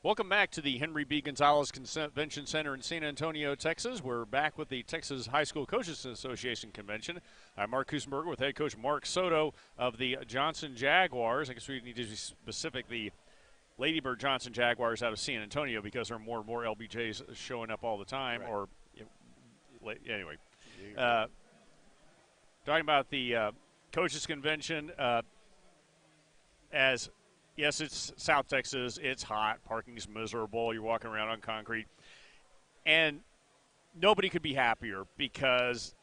Welcome back to the Henry B. Gonzalez Convention Center in San Antonio, Texas. We're back with the Texas High School Coaches Association Convention. I'm Mark Kusenberger with head coach Mark Soto of the Johnson Jaguars. I guess we need to be specific, the Lady Bird Johnson Jaguars out of San Antonio, because there are more and more LBJs showing up all the time. Right. Or anyway, talking about the Coaches Convention, as yes, it's South Texas. It's hot. Parking's miserable. You're walking around on concrete. And nobody could be happier because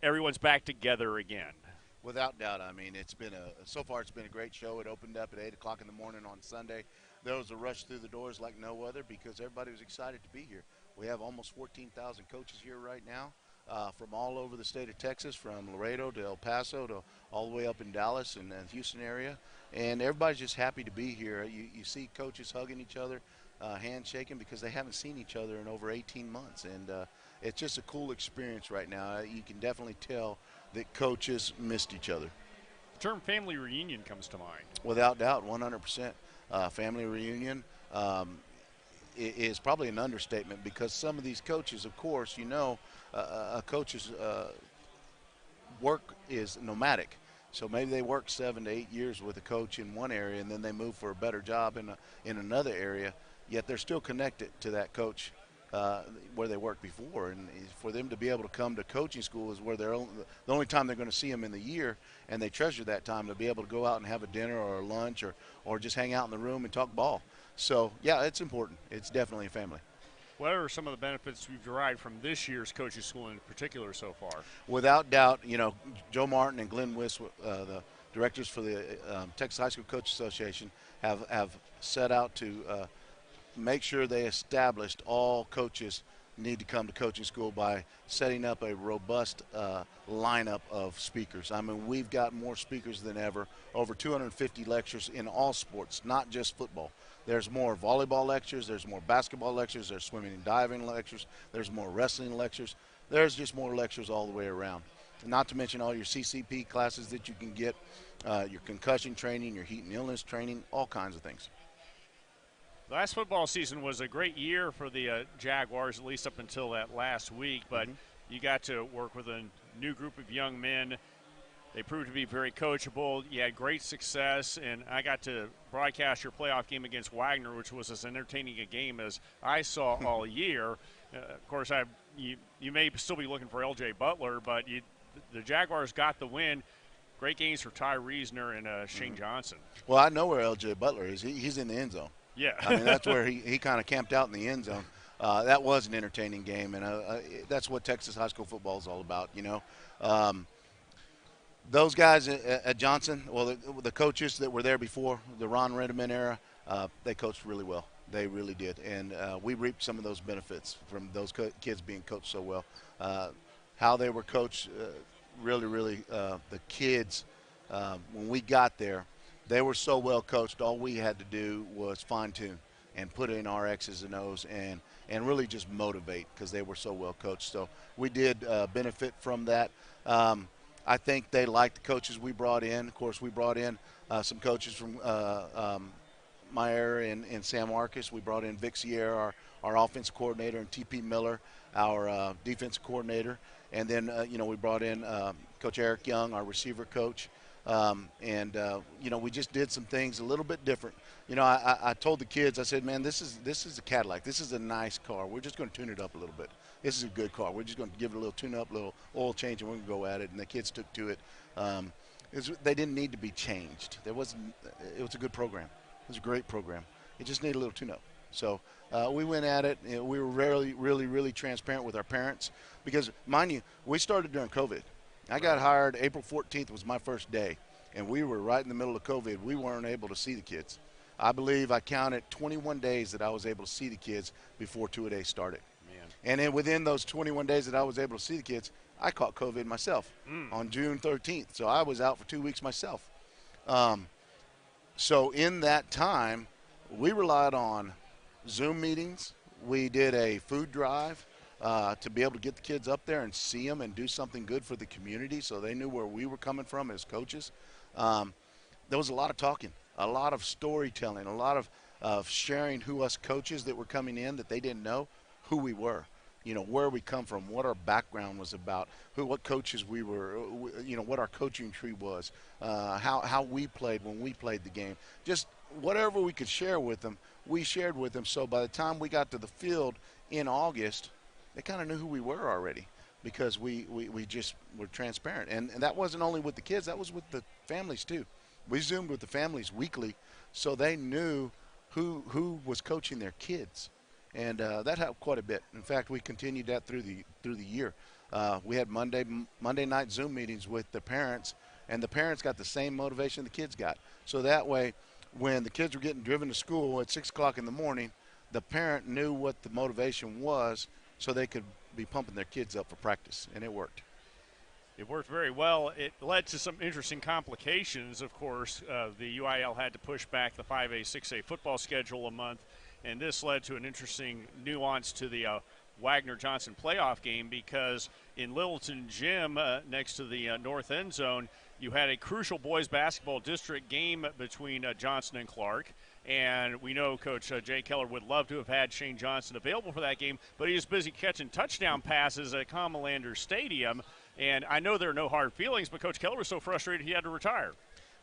everyone's back together again. Without doubt. I mean, so far it's been a great show. It opened up at 8 o'clock in the morning on Sunday. There was a rush through the doors like no other because everybody was excited to be here. We have almost 14,000 coaches here right now from all over the state of Texas, from Laredo to El Paso to all the way up in Dallas and Houston area. And everybody's just happy to be here. You see coaches hugging each other, handshaking, because they haven't seen each other in over 18 months. And it's just a cool experience right now. You can definitely tell that coaches missed each other. The term family reunion comes to mind. Without doubt, 100%. Family reunion is probably an understatement because some of these coaches, of course, a coach's work is nomadic. So maybe they work 7 to 8 years with a coach in one area and then they move for a better job in another area, yet they're still connected to that coach where they worked before. And for them to be able to come to coaching school is where the only time they're going to see them in the year, and they treasure that time to be able to go out and have a dinner or a lunch or just hang out in the room and talk ball. So, yeah, it's important. It's definitely a family. What are some of the benefits we've derived from this year's coaches school in particular so far? Without doubt, Joe Martin and Glenn Wiss, the directors for the Texas High School Coach Association, have set out to make sure they established all coaches need to come to coaching school by setting up a robust lineup of speakers. I mean, we've got more speakers than ever, over 250 lectures in all sports, not just football. There's more volleyball lectures, there's more basketball lectures, there's swimming and diving lectures, there's more wrestling lectures. There's just more lectures all the way around. Not to mention all your CCP classes that you can get, your concussion training, your heat and illness training, all kinds of things. Last football season was a great year for the Jaguars, at least up until that last week, but you got to work with a new group of young men. They proved to be very coachable. You had great success, and I got to broadcast your playoff game against Wagner, which was as entertaining a game as I saw all year. Of course, you may still be looking for L.J. Butler, but the Jaguars got the win. Great games for Ty Reesner and Shane Johnson. Well, I know where L.J. Butler is. He's in the end zone. Yeah. I mean, that's where he kind of camped out in the end zone. That was an entertaining game, and that's what Texas high school football is all about, Those guys at Johnson, well, the coaches that were there before, the Ron Redeman era, they coached really well. They really did. And we reaped some of those benefits from those kids being coached so well. How they were coached, really, the kids, when we got there, they were so well coached, all we had to do was fine-tune and put in our X's and O's and really just motivate because they were so well coached. So we did benefit from that. I think they liked the coaches we brought in. Of course, we brought in some coaches from my area in San Marcos. We brought in Vic Sierra, our offensive coordinator, and T.P. Miller, our defensive coordinator. And then, we brought in Coach Eric Young, our receiver coach. We just did some things a little bit different. I told the kids, I said, man, this is a Cadillac. This is a nice car. We're just going to tune it up a little bit. This is a good car. We're just going to give it a little tune-up, little oil change, and we're going to go at it. And the kids took to it. They didn't need to be changed. It was a good program. It was a great program. It just needed a little tune-up. So we went at it. We were really transparent with our parents because, mind you, we started during COVID. I got hired April 14th was my first day, and we were right in the middle of COVID. We weren't able to see the kids. I believe I counted 21 days that I was able to see the kids before two-a-days started. Man. And then within those 21 days that I was able to see the kids, I caught COVID myself on June 13th. So I was out for 2 weeks myself. So in that time, we relied on Zoom meetings. We did a food drive to be able to get the kids up there and see them and do something good for the community so they knew where we were coming from as coaches. There was a lot of talking, a lot of storytelling, a lot of of sharing who us coaches that were coming in that they didn't know who we were. Where we come from, what our background was about, what coaches we were, what our coaching tree was, how we played when we played the game. Just whatever we could share with them, we shared with them. So by the time we got to the field in August, they kind of knew who we were already because we just were transparent. And that wasn't only with the kids, that was with the families too. We Zoomed with the families weekly so they knew who was coaching their kids. And that helped quite a bit. In fact, we continued that through the year. We had Monday night Zoom meetings with the parents, and the parents got the same motivation the kids got. So that way, when the kids were getting driven to school at 6 o'clock in the morning, the parent knew what the motivation was so they could be pumping their kids up for practice, and it worked. It worked very well. It led to some interesting complications, of course. The UIL had to push back the 5A, 6A football schedule a month, and this led to an interesting nuance to the Wagner-Johnson playoff game because in Littleton Gym, next to the north end zone, you had a crucial boys basketball district game between Johnson and Clark. And we know Coach Jay Keller would love to have had Shane Johnson available for that game, but he was busy catching touchdown passes at Comalander Stadium. And I know there are no hard feelings, but Coach Keller was so frustrated he had to retire.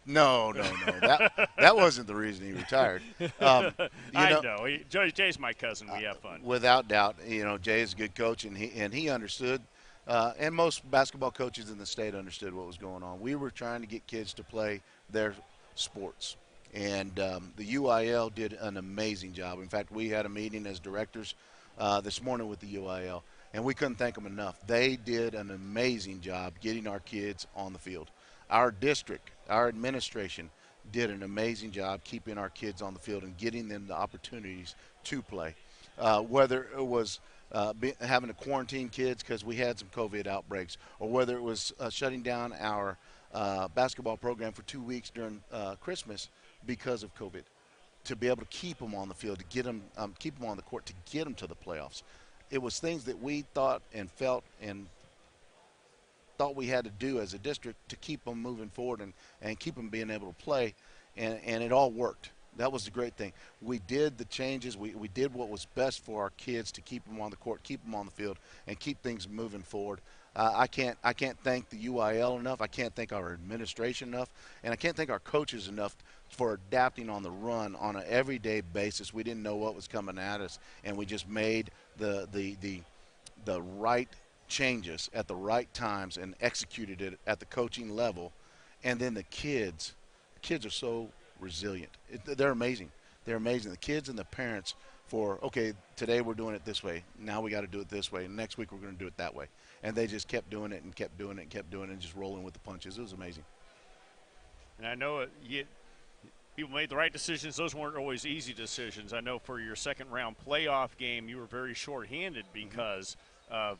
No. That wasn't the reason he retired. I know. Jay's my cousin. We have fun. Without doubt, Jay is a good coach, and he understood. And most basketball coaches in the state understood what was going on. We were trying to get kids to play their sports. And the UIL did an amazing job. In fact, we had a meeting as directors this morning with the UIL, and we couldn't thank them enough. They did an amazing job getting our kids on the field. Our district, our administration did an amazing job keeping our kids on the field and getting them the opportunities to play. Whether it was having to quarantine kids because we had some COVID outbreaks, or whether it was shutting down our basketball program for 2 weeks during Christmas because of COVID, to be able to keep them on the field, to get them, keep them on the court, to get them to the playoffs. It was things that we thought and felt and thought we had to do as a district to keep them moving forward and keep them being able to play, and it all worked. That was the great thing. We did the changes. We did what was best for our kids to keep them on the court, keep them on the field, and keep things moving forward. I can't thank the UIL enough. I can't thank our administration enough, and I can't thank our coaches enough for adapting on the run on an everyday basis. We didn't know what was coming at us, and we just made the right changes at the right times and executed it at the coaching level. And then the kids are so resilient. They're amazing. They're amazing. The kids and the parents okay, today we're doing it this way. Now we got to do it this way. And next week we're going to do it that way. And they just kept doing it and kept doing it and kept doing it and just rolling with the punches. It was amazing. And I know people made the right decisions. Those weren't always easy decisions. I know for your second round playoff game, you were very shorthanded because of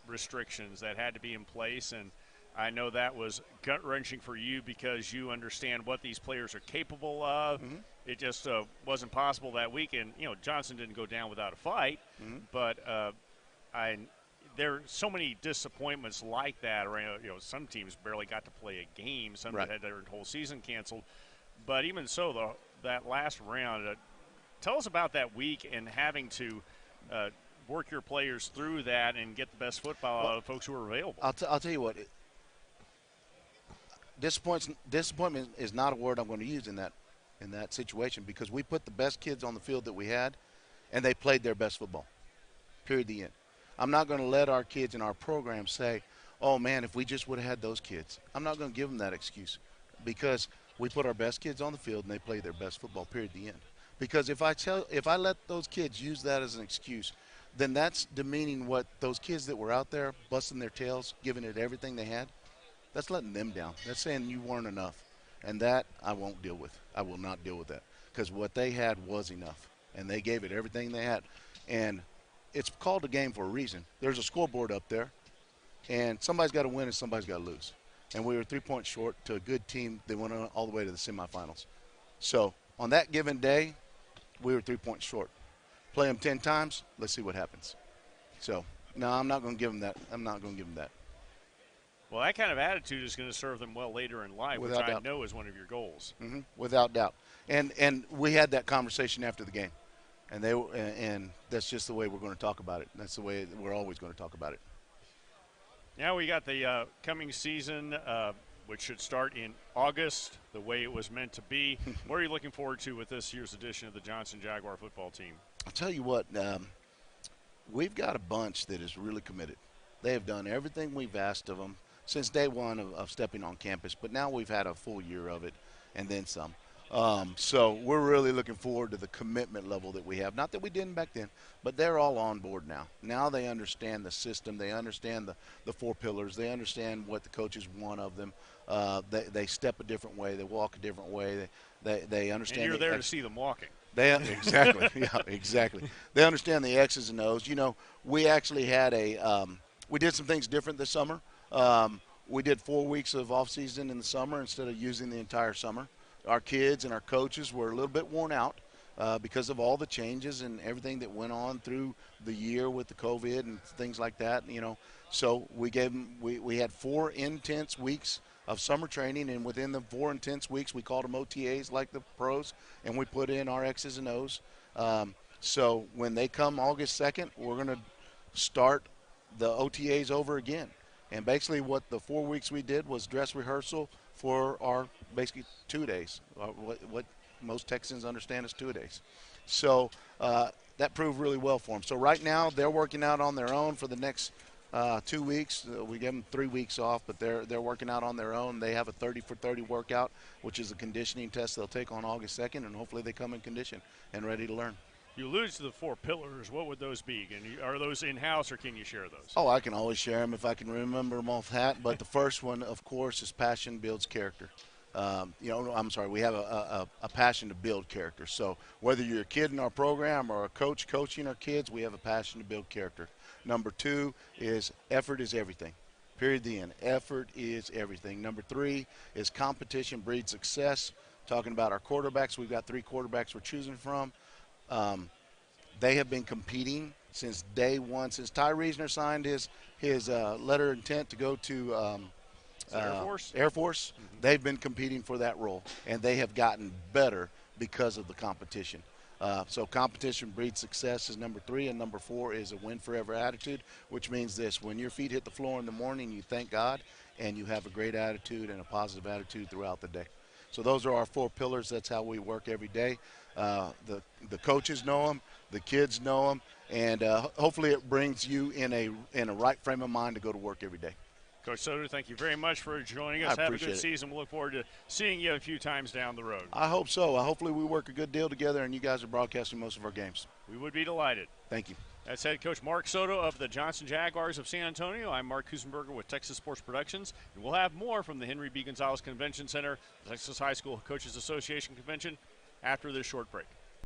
restrictions that had to be in place. And I know that was gut-wrenching for you because you understand what these players are capable of. Mm-hmm. It just wasn't possible that weekend. Johnson didn't go down without a fight, but there are so many disappointments like that. Or, some teams barely got to play a game. Some had their whole season canceled. But even so, that last round, tell us about that week and having to work your players through that and get the best football out of folks who are available. I'll tell you what. Disappointment is not a word I'm going to use in that situation, because we put the best kids on the field that we had, and they played their best football. Period. The end. I'm not going to let our kids in our program say, "Oh man, if we just would have had those kids." I'm not going to give them that excuse, because we put our best kids on the field and they played their best football. Period. The end. Because if I let those kids use that as an excuse, then that's demeaning what those kids that were out there busting their tails, giving it everything they had. That's letting them down. That's saying you weren't enough. And that I won't deal with. I will not deal with that, because what they had was enough, and they gave it everything they had. And it's called a game for a reason. There's a scoreboard up there, and somebody's got to win and somebody's got to lose. And we were 3 points short to a good team that went on all the way to the semifinals. So on that given day, we were 3 points short. Play them 10 times, let's see what happens. So, no, I'm not going to give them that. I'm not going to give them that. Well, that kind of attitude is going to serve them well later in life, which Without I doubt. know is one of your goals. Without doubt. And we had that conversation after the game, and that's just the way we're going to talk about it. That's the way we're always going to talk about it. Now we got the coming season, which should start in August, the way it was meant to be. What are you looking forward to with this year's edition of the Johnson Jaguar football team? I'll tell you what, we've got a bunch that is really committed. They have done everything we've asked of them since day one of stepping on campus, but now we've had a full year of it and then some. So we're really looking forward to the commitment level that we have. Not that we didn't back then, but they're all on board now. Now they understand the system. They understand the 4 pillars. They understand what the coaches want of them. They step a different way. They walk a different way. They understand. And you're there to see them walking. Exactly. Yeah, exactly. They understand the X's and O's. You know, we actually had we did some things different this summer. We did 4 weeks of off season in the summer instead of using the entire summer. Our kids and our coaches were a little bit worn out because of all the changes and everything that went on through the year with the COVID and things like that. You know, so we gave them. We had 4 intense weeks of summer training, and within the 4 intense weeks, we called them OTAs like the pros, and we put in our X's and O's. So when they come August 2nd, we're going to start the OTAs over again. And basically what the 4 weeks we did was dress rehearsal for our basically 2 days, what most Texans understand as 2 days. So that proved really well for them. So right now they're working out on their own for the next 2 weeks. We give them 3 weeks off, but they're working out on their own. They have a 30 for 30 workout, which is a conditioning test they'll take on August 2nd, and hopefully they come in condition and ready to learn. You alluded to the 4 pillars. What would those be? And are those in-house, or can you share those? Oh, I can always share them if I can remember them off hat. But the first one, of course, is passion builds character. We have a passion to build character. So whether you're a kid in our program or a coach coaching our kids, we have a passion to build character. Number 2 is effort is everything. Period, the end. Effort is everything. Number 3 is competition breeds success. Talking about our quarterbacks, we've got 3 quarterbacks we're choosing from. They have been competing since day one. Since Ty Reasoner signed his letter of intent to go to Air Force, they've been competing for that role, and they have gotten better because of the competition. So competition breeds success is number 3, and number 4 is a win forever attitude, which means this: when your feet hit the floor in the morning, you thank God, and you have a great attitude and a positive attitude throughout the day. So those are our 4 pillars. That's how we work every day. The coaches know them, the kids know them, and hopefully it brings you in a right frame of mind to go to work every day. Coach Soto, thank you very much for joining us. Have a good season. We'll look forward to seeing you a few times down the road. I hope so. Hopefully we work a good deal together, and you guys are broadcasting most of our games. We would be delighted. Thank you. That's head coach Mark Soto of the Johnson Jaguars of San Antonio. I'm Mark Kusenberger with Texas Sports Productions, and we'll have more from the Henry B. Gonzalez Convention Center, the Texas High School Coaches Association Convention, after this short break.